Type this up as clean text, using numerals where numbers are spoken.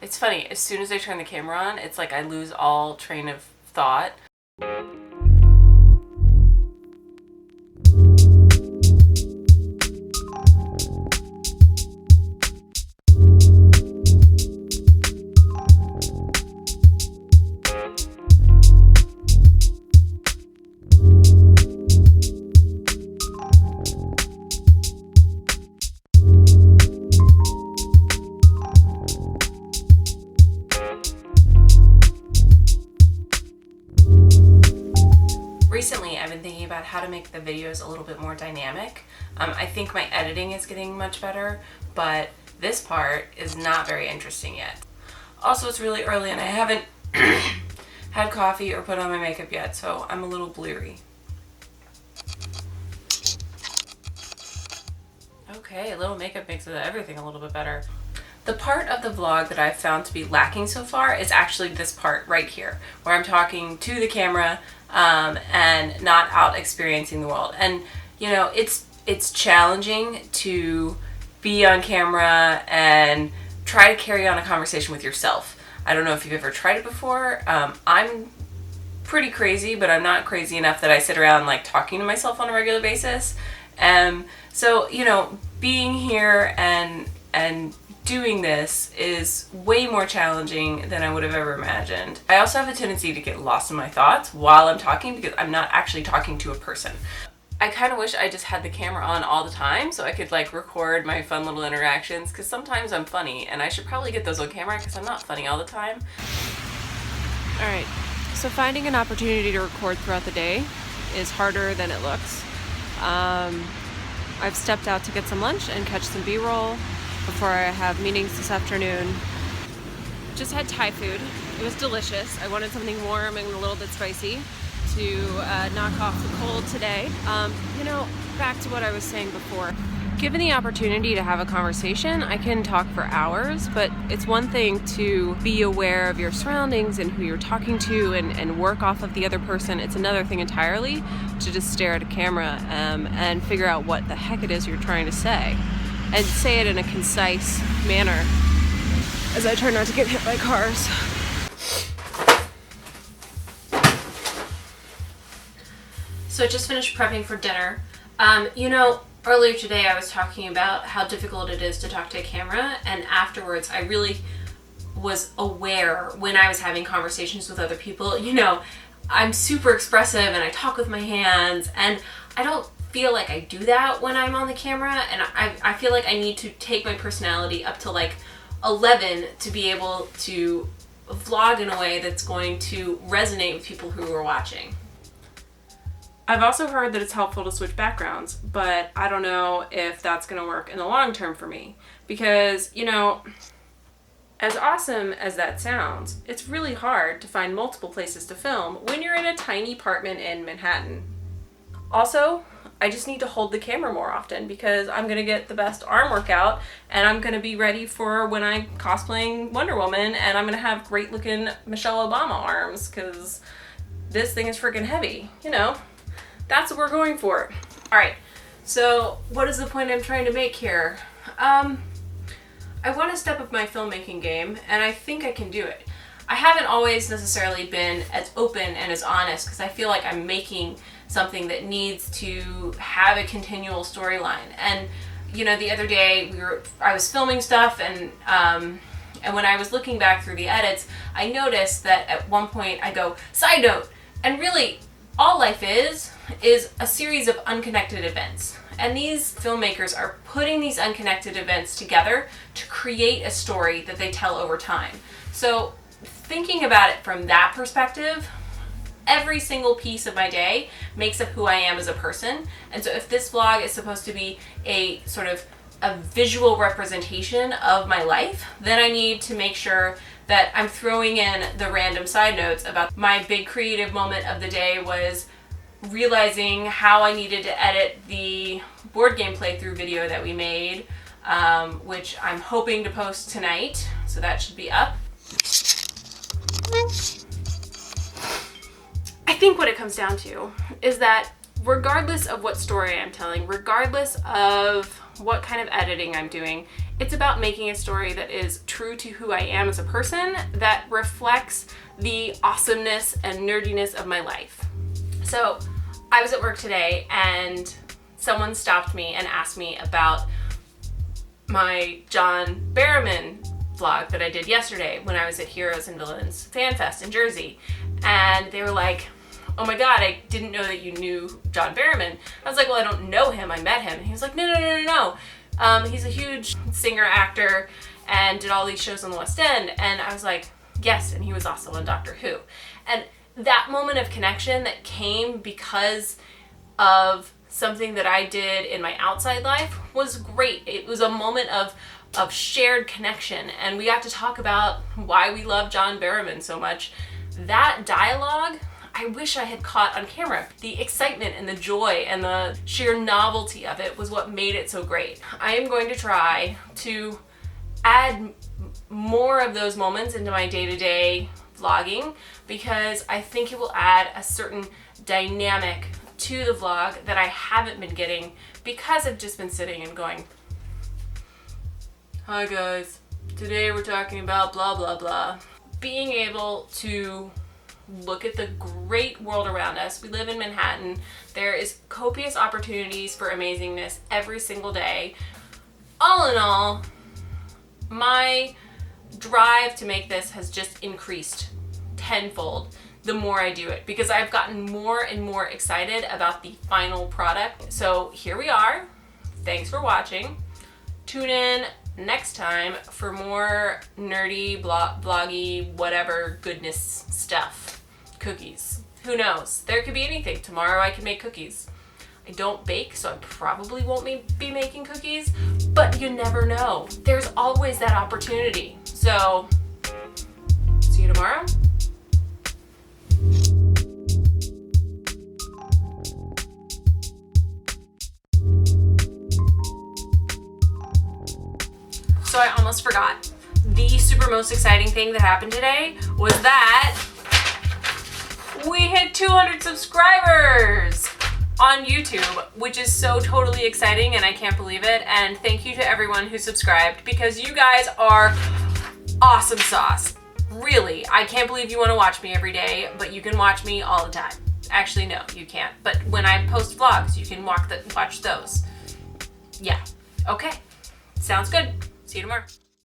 It's funny, as soon as I turn the camera on, it's like I lose all train of thought. Recently, I've been thinking about how to make the videos a little bit more dynamic. I think my editing is getting much better, but this part is not very interesting yet. Also, it's really early and I haven't had coffee or put on my makeup yet, so I'm a little bleary. Okay, a little makeup makes everything a little bit better. The part of the vlog that I've found to be lacking so far is actually this part right here, where I'm talking to the camera and not out experiencing the world. And you know, it's challenging to be on camera and try to carry on a conversation with yourself. I don't know if you've ever tried it before. I'm pretty crazy, but I'm not crazy enough that I sit around like talking to myself on a regular basis. So you know, being here and doing this is way more challenging than I would have ever imagined. I also have a tendency to get lost in my thoughts while I'm talking because I'm not actually talking to a person. I kind of wish I just had the camera on all the time so I could like record my fun little interactions, because sometimes I'm funny and I should probably get those on camera because I'm not funny all the time. Alright, so finding an opportunity to record throughout the day is harder than it looks. I've stepped out to get some lunch and catch some B-roll before I have meetings this afternoon. Just had Thai food. It was delicious. I wanted something warm and a little bit spicy to knock off the cold today. You know, back to what I was saying before. Given the opportunity to have a conversation, I can talk for hours, but it's one thing to be aware of your surroundings and who you're talking to and work off of the other person. It's another thing entirely to just stare at a camera and figure out what the heck it is you're trying to say. And say it in a concise manner as I try not to get hit by cars. So I just finished prepping for dinner. You know, earlier today I was talking about how difficult it is to talk to a camera, and afterwards I really was aware when I was having conversations with other people. You know, I'm super expressive and I talk with my hands, and I don't feel like I do that when I'm on the camera, and I feel like I need to take my personality up to like 11 to be able to vlog in a way that's going to resonate with people who are watching. I've also heard that it's helpful to switch backgrounds, but I don't know if that's going to work in the long term for me, because, you know, as awesome as that sounds, it's really hard to find multiple places to film when you're in a tiny apartment in Manhattan. Also, I just need to hold the camera more often because I'm going to get the best arm workout and I'm going to be ready for when I'm cosplaying Wonder Woman, and I'm going to have great looking Michelle Obama arms because this thing is freaking heavy. You know, that's what we're going for. Alright, so what is the point I'm trying to make here? I want to step up my filmmaking game, and I think I can do it. I haven't always necessarily been as open and as honest because I feel like I'm making something that needs to have a continual storyline. And you know, the other day I was filming stuff, and when I was looking back through the edits, I noticed that at one point I go, side note, and really all life is a series of unconnected events. And these filmmakers are putting these unconnected events together to create a story that they tell over time. So thinking about it from that perspective, every single piece of my day makes up who I am as a person. And so if this vlog is supposed to be a sort of a visual representation of my life, then I need to make sure that I'm throwing in the random side notes about my big creative moment of the day was realizing how I needed to edit the board game playthrough video that we made, which I'm hoping to post tonight, so that should be up. I think what it comes down to is that regardless of what story I'm telling, regardless of what kind of editing I'm doing, It's about making a story that is true to who I am as a person, that reflects the awesomeness and nerdiness of my life. So I was at work today and someone stopped me and asked me about my John Barrowman vlog that I did yesterday when I was at Heroes and Villains Fan Fest in Jersey. And they were like, oh my God, I didn't know that you knew John Barrowman. I was like, well, I don't know him, I met him. And he was like, no. He's a huge singer, actor, and did all these shows on the West End. And I was like, yes, and he was also on Doctor Who. And that moment of connection that came because of something that I did in my outside life was great. It was a moment of shared connection, and we got to talk about why we love John Barrowman so much. That dialogue, I wish I had caught on camera. The excitement and the joy and the sheer novelty of it was what made it so great. I am going to try to add more of those moments into my day-to-day vlogging because I think it will add a certain dynamic to the vlog that I haven't been getting because I've just been sitting and going, hi guys, today we're talking about blah blah blah. Being able to look at the great world around us. We live in Manhattan. There is copious opportunities for amazingness every single day. All in all, my drive to make this has just increased tenfold the more I do it because I've gotten more and more excited about the final product. So here we are. Thanks for watching. Tune in next time for more nerdy, bloggy, whatever goodness stuff. Cookies. Who knows? There could be anything. Tomorrow I can make cookies. I don't bake, so I probably won't be making cookies, but you never know. There's always that opportunity. So, see you tomorrow. So I almost forgot. The super most exciting thing that happened today was that we hit 200 subscribers on YouTube, which is so totally exciting and I can't believe it. And thank you to everyone who subscribed because you guys are awesome sauce. Really, I can't believe you want to watch me every day, but you can watch me all the time. Actually, no, you can't. But when I post vlogs, you can watch those. Yeah. Okay. Sounds good. See you tomorrow.